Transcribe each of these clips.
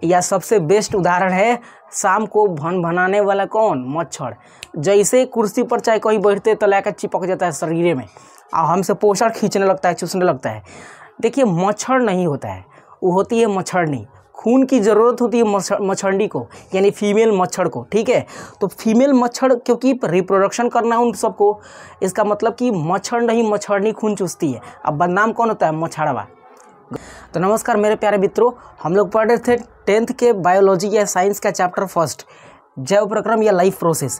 या सबसे बेस्ट उदाहरण है शाम को भन भनाने वाला कौन? मच्छर। जैसे कुर्सी पर चाहे कोई बैठते तो लाकर चिपक जाता है शरीर में और हमसे पोषण खींचने लगता है, चूसने लगता है। देखिए मच्छर नहीं होता है, वो होती है मच्छरनी। खून की ज़रूरत होती है मच्छरनी को, यानी फीमेल मच्छर को। ठीक है, तो फीमेल मच्छर क्योंकि रिप्रोडक्शन करना है उन सबको, इसका मतलब कि मच्छर नहीं मच्छरनी खून चूसती है। अब बदनाम कौन होता है? मच्छरवा। तो नमस्कार मेरे प्यारे मित्रों, हम लोग पढ़ रहे थे 10th के बायोलॉजी या साइंस का चैप्टर फर्स्ट, जैव प्रक्रम या लाइफ प्रोसेस।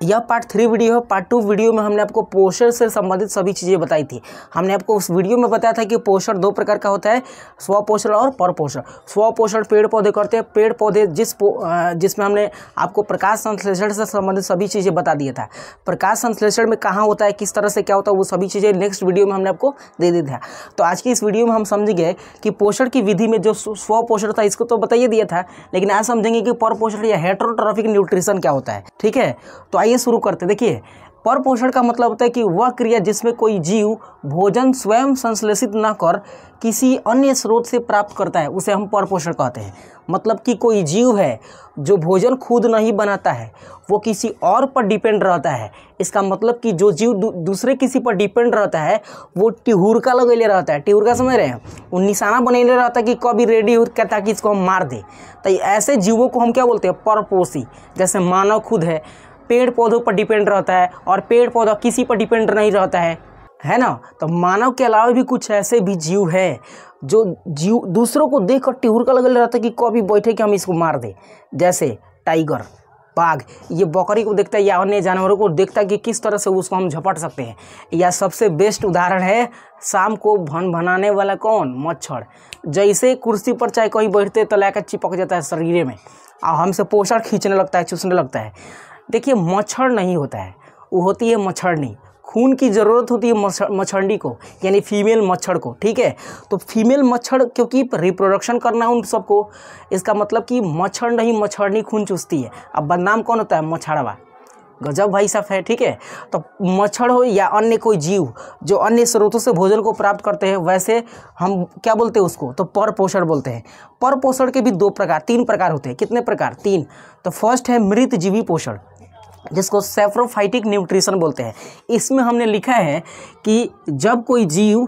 यह पार्ट 3 वीडियो है। पार्ट 2 वीडियो में हमने आपको पोषण से संबंधित सभी चीज़ें बताई थी। हमने आपको उस वीडियो में बताया था कि पोषण 2 प्रकार का होता है, स्वपोषण और परपोषण। स्वपोषण पेड़ पौधे करते हैं, पेड़ पौधे जिसमें हमने आपको प्रकाश संश्लेषण से संबंधित सभी चीज़ें बता दिया था। प्रकाश संश्लेषण में कहाँ होता है, किस तरह से क्या होता है, वो सभी चीज़ें नेक्स्ट वीडियो में हमने आपको दे दी था। तो आज की इस वीडियो में हम समझेंगे कि पोषण की विधि में जो स्वपोषण था इसको तो बताइए दिया था, लेकिन आज समझेंगे कि परपोषण या हेटेरोट्रॉफिक न्यूट्रिशन क्या होता है। ठीक है, तो आइए शुरू करते। देखिए परपोषण का मतलब होता है कि वह क्रिया जिसमें कोई जीव भोजन स्वयं संश्लेषित न कर किसी अन्य स्रोत से प्राप्त करता है, उसे हम परपोषण कहते हैं। मतलब कि कोई जीव है जो भोजन खुद नहीं बनाता है, वो किसी और पर डिपेंड रहता है। इसका मतलब कि जो जीव दूसरे किसी पर डिपेंड रहता है वो टिहुरका लगेले रहता है। टिहुरका समझ रहे हैं? वो निशाना बनेले रहता है कि कभी रेडी हो कहता है कि इसको हम मार दे। तो ऐसे जीवों को हम क्या बोलते हैं? परपोषी। जैसे मानव खुद है, पेड़ पौधों पर डिपेंड रहता है और पेड़ पौधा किसी पर डिपेंड नहीं रहता है ना। तो मानव के अलावा भी कुछ ऐसे भी जीव हैं जो जीव दूसरों को देख कर टिहुरका लगल रहता है कि कभी बैठे कि हम इसको मार दें। जैसे टाइगर, बाघ, ये बकरी को देखता है या अन्य जानवरों को देखता है कि किस तरह से उसको हम झपट सकते हैं। या सबसे बेस्ट उदाहरण है शाम को भन भनाने वाला कौन? मच्छर। जैसे कुर्सी पर चाहे कोई बैठते तो लाकर चिपक जाता है शरीर में और हमसे पोषण खींचने लगता है, चूसने लगता है। देखिए मच्छर नहीं होता है, वो होती है मच्छरनी। खून की ज़रूरत होती है मच्छरनी को, यानी फीमेल मच्छर को। ठीक है, तो फीमेल मच्छर क्योंकि रिप्रोडक्शन करना है उन सबको, इसका मतलब कि मच्छर नहीं मच्छरनी खून चूसती है। अब बदनाम कौन होता है? मच्छरवा। गजब भाई साहब है। ठीक है, तो मच्छर हो या अन्य कोई जीव जो अन्य स्रोतों से भोजन को प्राप्त करते हैं, वैसे हम क्या बोलते हैं उसको? तो परपोषण बोलते हैं। परपोषण के भी 3 प्रकार होते हैं। कितने प्रकार? 3। तो फर्स्ट है मृत जीवी पोषण, जिसको सैप्रोफाइटिक न्यूट्रिशन बोलते हैं। इसमें हमने लिखा है कि जब कोई जीव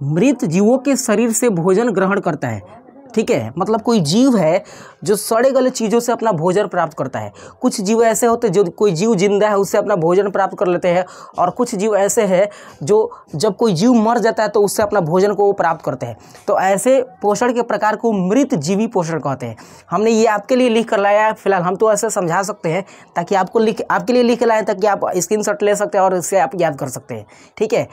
मृत जीवों के शरीर से भोजन ग्रहण करता है, ठीक है, मतलब कोई जीव है जो सड़े गले चीज़ों से अपना भोजन प्राप्त करता है। कुछ जीव ऐसे होते हैं जो कोई जीव जिंदा है उससे अपना भोजन प्राप्त कर लेते हैं, और कुछ जीव ऐसे हैं जो जब कोई जीव मर जाता है तो उससे अपना भोजन को प्राप्त करते हैं। तो ऐसे पोषण के प्रकार को मृत जीवी पोषण कहते हैं। हमने ये आपके लिए लिख कर लाया है। फिलहाल हम तो ऐसे समझा सकते हैं ताकि आपके लिए लिख लाए, ताकि आप स्क्रीनशॉट ले सकते हैं और इससे आप याद कर सकते हैं। ठीक है,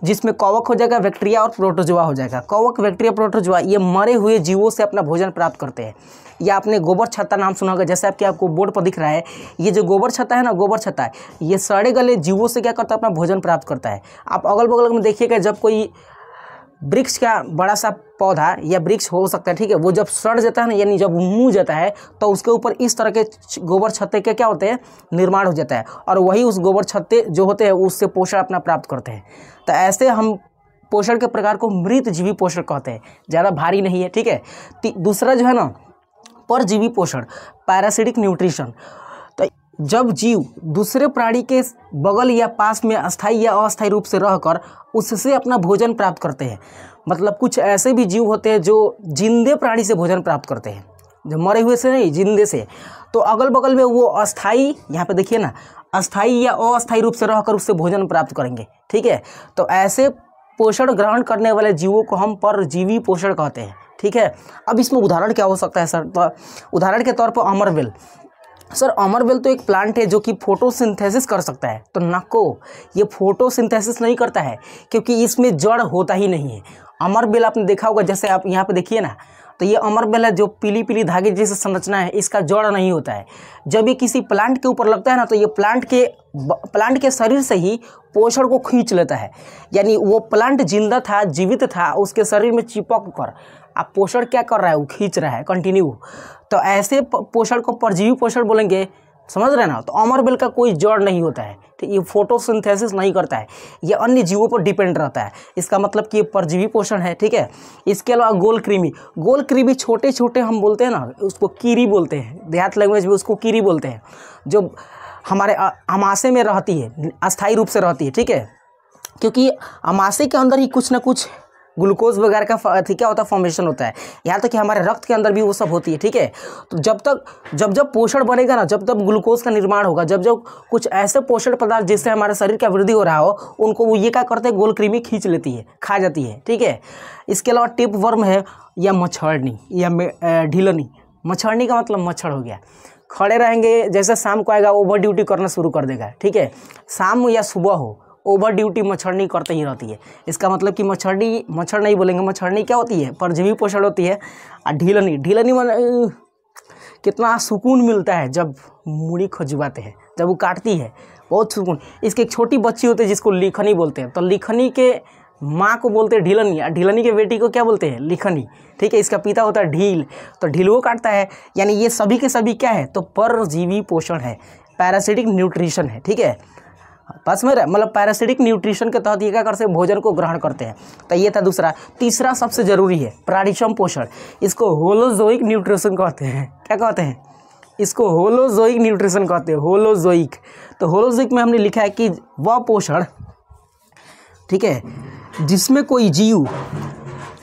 जिसमें कवक हो जाएगा, बैक्टीरिया और प्रोटोजोआ हो जाएगा। कवक, बैक्टीरिया, प्रोटोजोआ ये मरे हुए जीवों से अपना भोजन प्राप्त करते हैं। या आपने गोबर छत्ता नाम सुना होगा, जैसे आपको बोर्ड पर दिख रहा है, ये जो गोबर छत्ता है ना, गोबर छत्ता है, ये सड़े गले जीवों से क्या करता है? अपना भोजन प्राप्त करता है। आप अगल बगल में देखिएगा, जब कोई वृक्ष का बड़ा सा पौधा या वृक्ष हो सकता है, ठीक है, वो जब सड़ जाता है ना, यानी जब मुँह जाता है, तो उसके ऊपर इस तरह के गोबर छत्ते के क्या होते हैं? निर्माण हो जाता है, और वही उस गोबर छत्ते जो होते हैं उससे पोषण अपना प्राप्त करते हैं। तो ऐसे हम पोषण के प्रकार को मृत जीवी पोषण कहते हैं। ज़्यादा भारी नहीं है। ठीक है, दूसरा जो है ना परजीवी पोषण, पैरासिटिक न्यूट्रिशन। तो जब जीव दूसरे प्राणी के बगल या पास में अस्थायी या अस्थायी रूप से रहकर उससे अपना भोजन प्राप्त करते हैं। मतलब कुछ ऐसे भी जीव होते हैं जो जिंदे प्राणी से भोजन प्राप्त करते हैं, जो मरे हुए से नहीं, जिंदे से। तो अगल बगल में वो अस्थाई, यहाँ पे देखिए ना, अस्थाई या अस्थायी रूप से रहकर उससे भोजन प्राप्त करेंगे। ठीक है, तो ऐसे पोषण ग्रहण करने वाले जीवों को हम परजीवी पोषण कहते हैं। ठीक है, अब इसमें उदाहरण क्या हो सकता है सर? तो उदाहरण के तौर पर अमरबेल। सर अमरबेल तो एक प्लांट है जो कि फोटोसिंथेसिस कर सकता है। तो नको, ये फोटोसिंथेसिस नहीं करता है क्योंकि इसमें जड़ होता ही नहीं है। अमरबेल आपने देखा होगा, जैसे आप यहाँ पे देखिए ना, तो ये अमरबेल है जो पीली पीली धागे जैसे संरचना है, इसका जड़ नहीं होता है। जब ये किसी प्लांट के ऊपर लगता है ना, तो ये प्लांट के शरीर से ही पोषण को खींच लेता है। यानी वो प्लांट जिंदा था, जीवित था, उसके शरीर में चिपक कर आप पोषण क्या कर रहा है? वो खींच रहा है कंटिन्यू। तो ऐसे पोषण को परजीवी पोषण बोलेंगे। समझ रहे हैं ना। तो अमर बेल का कोई जड़ नहीं होता है, ठीक, ये फोटोसिंथेसिस नहीं करता है, ये अन्य जीवों पर डिपेंड रहता है। इसका मतलब कि ये परजीवी पोषण है, ठीक है। इसके अलावा गोल कृमि छोटे छोटे हम बोलते हैं ना, उसको कीरी बोलते हैं, देहात लैंग्वेज में उसको कीरी बोलते हैं, जो हमारे अमाशय में रहती है, अस्थायी रूप से रहती है, ठीक है। क्योंकि अमाशय के अंदर ही कुछ ना कुछ ग्लूकोज वगैरह का क्या होता है, फॉर्मेशन होता है। यहाँ तक कि हमारे रक्त के अंदर भी वो सब होती है, ठीक है। तो जब पोषण बनेगा ना, जब ग्लूकोज का निर्माण होगा, जब कुछ ऐसे पोषण पदार्थ जिससे हमारे शरीर का वृद्धि हो रहा हो, उनको वो ये क्या करते हैं, गोल कृमि खींच लेती है, खा जाती है, ठीक है। इसके अलावा टिप वर्म है या मच्छरनी या ढीलनी। मच्छरनी का मतलब मच्छर हो गया, खड़े रहेंगे, जैसे शाम को आएगा ओवर ड्यूटी करना शुरू कर देगा, ठीक है। शाम या सुबह हो, ओवर ड्यूटी मच्छरनी करते ही रहती है। इसका मतलब कि मच्छर नहीं बोलेंगे, मच्छरनी क्या होती है, परजीवी पोषण होती है। और ढीलनी कितना सुकून मिलता है जब मुड़ी खुजवाते हैं, जब वो काटती है, बहुत सुकून। इसकी एक छोटी बच्ची होती है जिसको लिखनी बोलते हैं, तो लिखनी के माँ को बोलते हैं ढीलनी, और ढीलनी के बेटी को क्या बोलते हैं, लिखनी, ठीक है। इसका पिता होता है ढील, तो ढील वो काटता है। यानी ये सभी के सभी क्या है, तो परजीवी पोषण है, पैरासिटिक न्यूट्रिशन है, ठीक है। बस में मतलब पैरासिटिक न्यूट्रिशन के तहत ये क्या करते हैं, भोजन को ग्रहण करते हैं। तो ये था दूसरा। तीसरा सबसे जरूरी है प्राणिसम पोषण, इसको होलोजोइक न्यूट्रिशन कहते हैं। क्या कहते हैं, इसको होलोजोइक न्यूट्रिशन कहते हैं, होलोजोइक। तो होलोजोइक में हमने लिखा है कि वह पोषण, ठीक है, जिसमें कोई जीव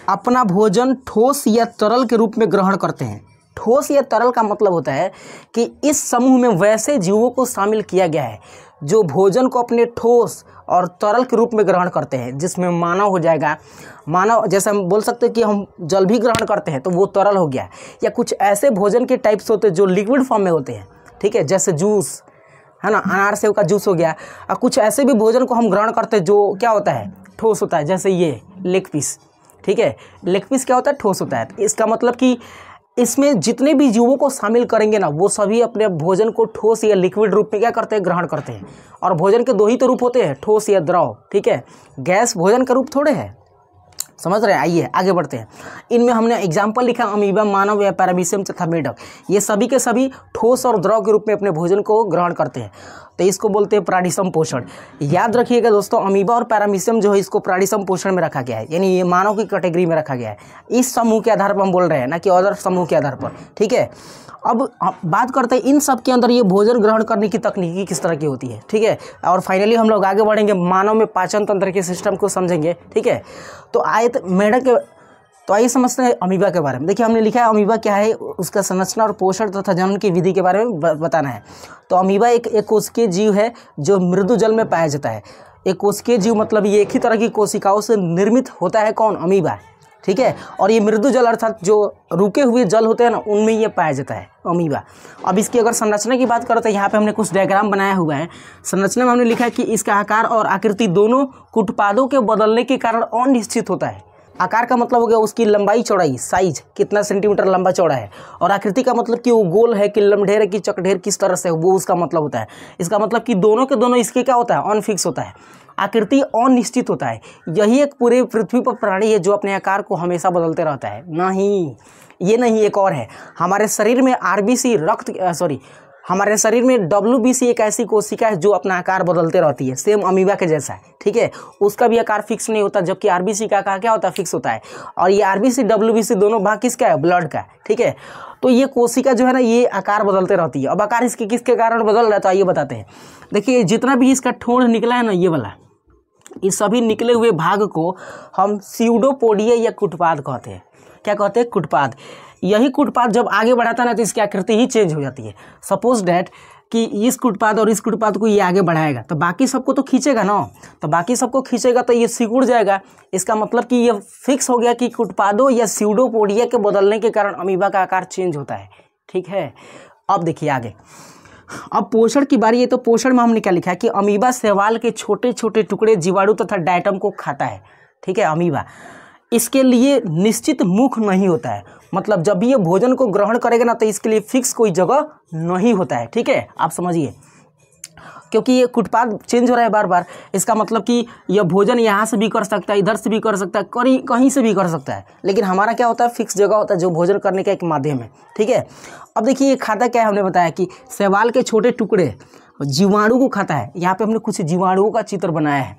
अपना भोजन ठोस या तरल के रूप में ग्रहण करते हैं। ठोस या तरल का मतलब होता है कि इस समूह में वैसे जीवों को शामिल किया गया है जो भोजन को अपने ठोस और तरल के रूप में ग्रहण करते हैं, जिसमें मानव हो जाएगा। मानव जैसे हम बोल सकते हैं कि हम जल भी ग्रहण करते हैं तो वो तरल हो गया, या कुछ ऐसे भोजन के टाइप्स होते हैं जो लिक्विड फॉर्म में होते हैं, ठीक है, जैसे जूस है ना, अनार सेव का जूस हो गया। और कुछ ऐसे भी भोजन को हम ग्रहण करते हैं जो क्या होता है, ठोस होता है, जैसे ये लेग पीस, ठीक है। लेग पीस क्या होता है, ठोस होता है। इसका मतलब कि इसमें जितने भी जीवों को शामिल करेंगे ना, वो सभी अपने भोजन को ठोस या लिक्विड रूप में क्या करते हैं, ग्रहण करते हैं। और भोजन के दो ही तो रूप होते हैं, ठोस या द्रव, ठीक है। गैस भोजन का रूप थोड़े है, समझ रहे हैं। आइए आगे बढ़ते हैं। इनमें हमने एग्जाम्पल लिखा, अमीबा, मानव या पैरामीशियम तथा मेढक, ये सभी के सभी ठोस और द्रव के रूप में अपने भोजन को ग्रहण करते हैं। तो इसको बोलते हैं प्राणिसम पोषण। याद रखिएगा दोस्तों, अमीबा और पैरामीशियम जो है इसको प्राणिसम पोषण में रखा गया है, यानी ये मानव की कैटेगरी में रखा गया है। इस समूह के आधार पर हम बोल रहे हैं, ना कि अदर समूह के आधार पर, ठीक है। अब बात करते हैं इन सब के अंदर ये भोजन ग्रहण करने की तकनीकी किस तरह की होती है, ठीक है। और फाइनली हम लोग आगे बढ़ेंगे, मानव में पाचन तंत्र के सिस्टम को समझेंगे, ठीक है। तो आइए समझते हैं अमीबा के बारे में। देखिए हमने लिखा है अमीबा क्या है, उसका संरचना और पोषण तथा जनन की विधि के बारे में बताना है। तो अमीबा एक कोशिकीय जीव है जो मृदु जल में पाया जाता है। एक कोशिकीय जीव मतलब ये एक ही तरह की कोशिकाओं से निर्मित होता है, कौन, अमीबा, ठीक है। और ये मृदु जल अर्थात जो रुके हुए जल होते हैं ना, उनमें ये पाया जाता है अमीबा। अब इसकी अगर संरचना की बात करें तो यहाँ पे हमने कुछ डायग्राम बनाया हुआ है। संरचना में हमने लिखा है कि इसका आकार और आकृति दोनों कुटपादों के बदलने के कारण अनिश्चित होता है। आकार का मतलब हो गया उसकी लंबाई चौड़ाई, साइज कितना सेंटीमीटर लंबा चौड़ा है, और आकृति का मतलब कि वो गोल है कि लमढेर है कि चकढेर, किस तरह से, वो उसका मतलब होता है। इसका मतलब कि दोनों के दोनों इसके क्या होता है, अनफिक्स होता है, आकृति अनिश्चित होता है। यही एक पूरे पृथ्वी पर प्राणी है जो अपने आकार को हमेशा बदलते रहता है। नहीं, ये नहीं, एक और है। हमारे शरीर में हमारे शरीर में WBC एक ऐसी कोशिका है जो अपना आकार बदलते रहती है, सेम अमीबा के जैसा है, ठीक है। उसका भी आकार फिक्स नहीं होता, जबकि RBC का आकार क्या होता है, फिक्स होता है। और ये RBC WBC दोनों भाग किसका है, ब्लड का, ठीक है। तो ये कोशिका जो है ना, ये आकार बदलते रहती है। अब आकार इसके किसके कारण बदल रहा है, तो आइए बताते हैं। देखिए जितना भी इसका ठोड़ निकला है ना, ये वाला, इस सभी निकले हुए भाग को हम स्यूडोपोडिया या कुटपाद कहते हैं। क्या कहते हैं, कुटपाद। यही कुटपाद जब आगे बढ़ाता है ना, तो इसकी आकृति ही चेंज हो जाती है। सपोज डैट कि इस कुटपाद और इस कुटपाद को ये आगे बढ़ाएगा तो बाकी सबको तो खींचेगा ना, तो बाकी सबको खींचेगा तो ये सिकुड़ जाएगा। इसका मतलब कि ये फिक्स हो गया कि कुटपादों या स्यूडोपोडिया के बदलने के कारण अमीबा का आकार चेंज होता है, ठीक है। अब देखिए आगे, अब पोषण की बारी है। तो पोषण में हमने क्या लिखा है कि अमीबा शैवाल के छोटे छोटे टुकड़े, जीवाणु तथा डायटम को खाता है, ठीक है। अमीबा इसके लिए निश्चित मुख नहीं होता है, मतलब जब भी ये भोजन को ग्रहण करेगा ना, तो इसके लिए फिक्स कोई जगह नहीं होता है, ठीक है, आप समझिए। क्योंकि ये कुटपाद चेंज हो रहा है बार बार, इसका मतलब कि यह भोजन यहाँ से भी कर सकता है, इधर से भी कर सकता है, कहीं से भी कर सकता है, लेकिन हमारा क्या होता है फिक्स जगह होता है जो भोजन करने का एक माध्यम है। ठीक है, अब देखिए ये खाता क्या है, हमने बताया कि शैवाल के छोटे टुकड़े जीवाणु को खाता है। यहाँ पे हमने कुछ जीवाणुओं का चित्र बनाया है।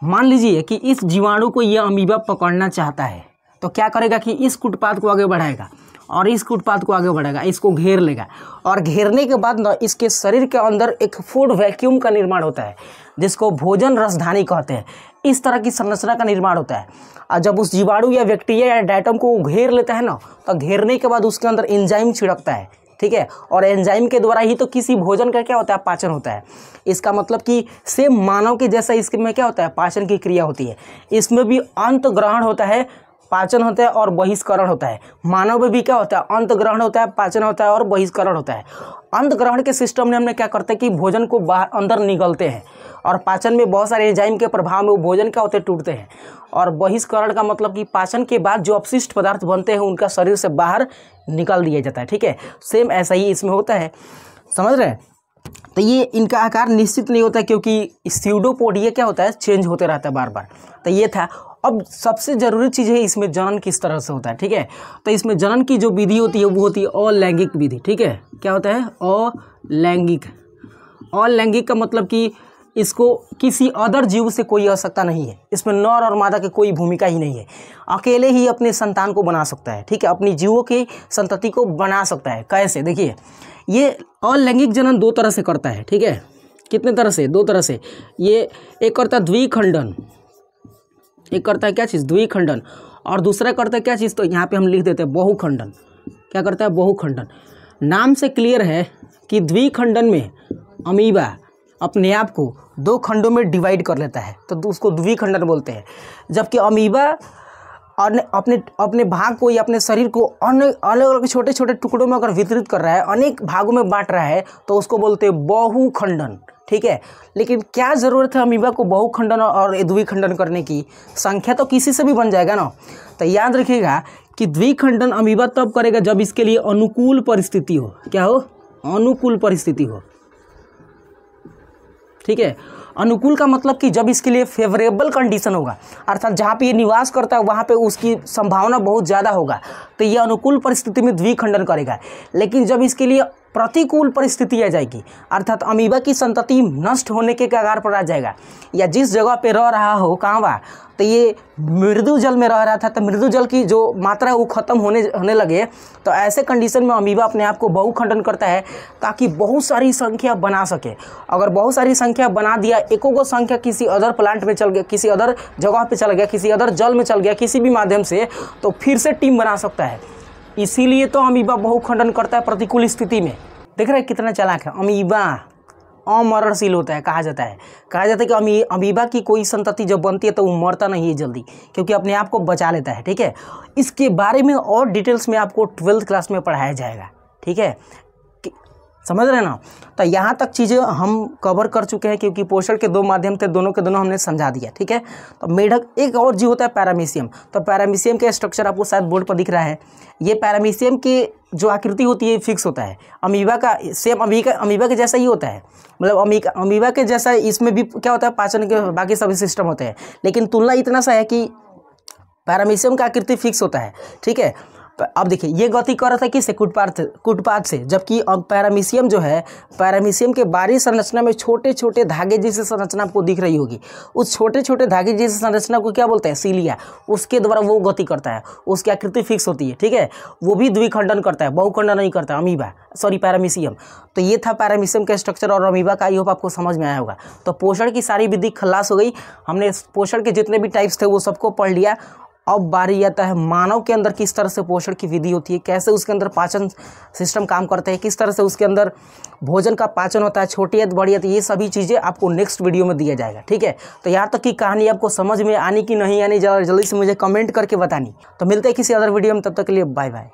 मान लीजिए कि इस जीवाणु को यह अमीबा पकड़ना चाहता है, तो क्या करेगा कि इस कुटपाद को आगे बढ़ाएगा और इस कुटपाद को आगे बढ़ाएगा, इसको घेर लेगा, और घेरने के बाद ना इसके शरीर के अंदर एक फूड वैक्यूम का निर्माण होता है जिसको भोजन रसधानी कहते हैं। इस तरह की संरचना का निर्माण होता है, और जब उस जीवाणु या बैक्टीरिया या डायटम को घेर लेता है ना, तो घेरने के बाद उसके अंदर एंजाइम छिड़कता है। ठीक है, और एंजाइम के द्वारा ही तो किसी भोजन का क्या होता है, पाचन होता है। इसका मतलब कि सेम मानव के जैसा इसमें क्या होता है, पाचन की क्रिया होती है। इसमें भी अंत ग्रहण होता है, पाचन होता है और बहिष्करण होता है। मानव में भी क्या होता है, अंत ग्रहण होता है, पाचन होता है और बहिष्करण होता है। अंत ग्रहण के सिस्टम में हमने क्या करते हैं कि भोजन को बाहर अंदर निगलते हैं, और पाचन में बहुत सारे एंजाइम के प्रभाव में वो भोजन क्या होते हैं, टूटते हैं। और बहिष्करण का मतलब कि पाचन के बाद जो अपशिष्ट पदार्थ बनते हैं उनका शरीर से बाहर निकाल दिया जाता है। ठीक है, सेम ऐसा ही इसमें होता है, समझ रहे हैं। तो ये इनका आकार निश्चित नहीं होता क्योंकि स्यूडोपोड ये क्या होता है, चेंज होते रहता है बार बार। तो ये था। अब सबसे ज़रूरी चीज़ है इसमें जनन किस तरह से होता है। ठीक है, तो इसमें जनन की जो विधि होती है वो होती है अलैंगिक विधि। ठीक है, क्या होता है, अलैंगिक। अलैंगिक का मतलब कि इसको किसी अदर जीव से कोई आवश्यकता नहीं है, इसमें नर और मादा की कोई भूमिका ही नहीं है, अकेले ही अपने संतान को बना सकता है। ठीक है, अपनी जीवों की संतति को बना सकता है। कैसे, देखिए ये अलैंगिक जनन दो तरह से करता है। ठीक है, कितने तरह से, दो तरह से। ये एक करता है द्विखंडन, एक करता है क्या चीज़, द्विखंडन, और दूसरा करता है क्या चीज़, तो यहाँ पे हम लिख देते हैं बहुखंडन। क्या करता है, बहुखंडन। नाम से क्लियर है कि द्विखंडन में अमीबा अपने आप को दो खंडों में डिवाइड कर लेता है, तो उसको द्विखंडन बोलते हैं। जबकि अमीबा अपने अपने भाग को या अपने शरीर को अलग अलग छोटे छोटे टुकड़ों में अगर वितरित कर रहा है, अनेक भागों में बांट रहा है, तो उसको बोलते हैं बहुखंडन। ठीक है, लेकिन क्या ज़रूरत है अमीबा को बहुखंडन और द्विखंडन करने की, संख्या तो किसी से भी बन जाएगा ना। तो याद रखिएगा कि द्विखंडन अमीबा तब करेगा जब इसके लिए अनुकूल परिस्थिति हो। क्या हो, अनुकूल परिस्थिति हो। ठीक है, अनुकूल का मतलब कि जब इसके लिए फेवरेबल कंडीशन होगा, अर्थात जहाँ पे ये निवास करता है वहाँ पे उसकी संभावना बहुत ज़्यादा होगा, तो ये अनुकूल परिस्थिति में द्विखंडन करेगा। लेकिन जब इसके लिए प्रतिकूल परिस्थिति आ जाएगी, अर्थात अमीबा की संतति नष्ट होने के कगार पर आ जाएगा, या जिस जगह पे रह रहा हो, कहाँ बा, तो ये मृदु जल में रह रहा था, तो मृदु जल की जो मात्रा है वो खत्म होने लगे, तो ऐसे कंडीशन में अमीबा अपने आप को बहुखंडन करता है ताकि बहुत सारी संख्या बना सके। अगर बहुत सारी संख्या बना दिया, एको को संख्या किसी अदर प्लांट में चल गया, किसी अदर जगह पे चल गया, किसी अदर जल में चल गया, किसी भी माध्यम से, तो फिर से टीम बना सकता है। इसीलिए तो अमीबा बहुखंडन करता है प्रतिकूल स्थिति में। देख रहे हैं कितना चालाक है। अमीबा अमरणशील होता है, कहा जाता है कि अमीबा की कोई संतति जब बनती है तो वो मरता नहीं है जल्दी, क्योंकि अपने आप को बचा लेता है। ठीक है, इसके बारे में और डिटेल्स में आपको 12th क्लास में पढ़ाया जाएगा। ठीक है, समझ रहे हैं ना। तो यहाँ तक चीज़ें हम कवर कर चुके हैं, क्योंकि पोषण के दो माध्यम थे, दोनों के दोनों हमने समझा दिया। ठीक है, तो मेढक, एक और जीव होता है पैरामीशियम। तो पैरामीशियम का स्ट्रक्चर आपको शायद बोर्ड पर दिख रहा है। ये पैरामीशियम की जो आकृति होती है फिक्स होता है, अमीबा का सेम अमीबा के जैसा ही होता है, मतलब अमीबा के जैसा इसमें भी क्या होता है, पाचन के बाकी सभी सिस्टम होते हैं, लेकिन तुलना इतना सा है कि पैरामीशियम का आकृति फिक्स होता है। ठीक है, अब देखिए ये गति कर रहा था किससे, कुटपाद से, जबकि अब पैरामीशियम जो है, पैरामीशियम के बाहरी संरचना में छोटे छोटे धागे जैसी संरचना आपको दिख रही होगी। उस छोटे छोटे धागे जैसी संरचना को क्या बोलते हैं, सीलिया, उसके द्वारा वो गति करता है, उसकी आकृति फिक्स होती है। ठीक है, वो भी द्विखंडन करता है, बहुखंडन नहीं करता पैरामीशियम। तो ये था पैरामीशियम का स्ट्रक्चर और अमीबा का। आई होप आपको समझ में आया होगा। तो पोषण की सारी विधि खलास हो गई, हमने पोषण के जितने भी टाइप्स थे वो सबको पढ़ लिया। अब बारी आता है मानव के अंदर किस तरह से पोषण की विधि होती है, कैसे उसके अंदर पाचन सिस्टम काम करते हैं, किस तरह से उसके अंदर भोजन का पाचन होता है, छोटी है बड़ी है, तो ये सभी चीज़ें आपको नेक्स्ट वीडियो में दिया जाएगा। ठीक है, तो यहाँ तक की कहानी आपको समझ में आनी कि नहीं आनी, जल्दी से मुझे कमेंट करके बतानी। तो मिलते हैं किसी अदर वीडियो में, तब तक के लिए बाय बाय।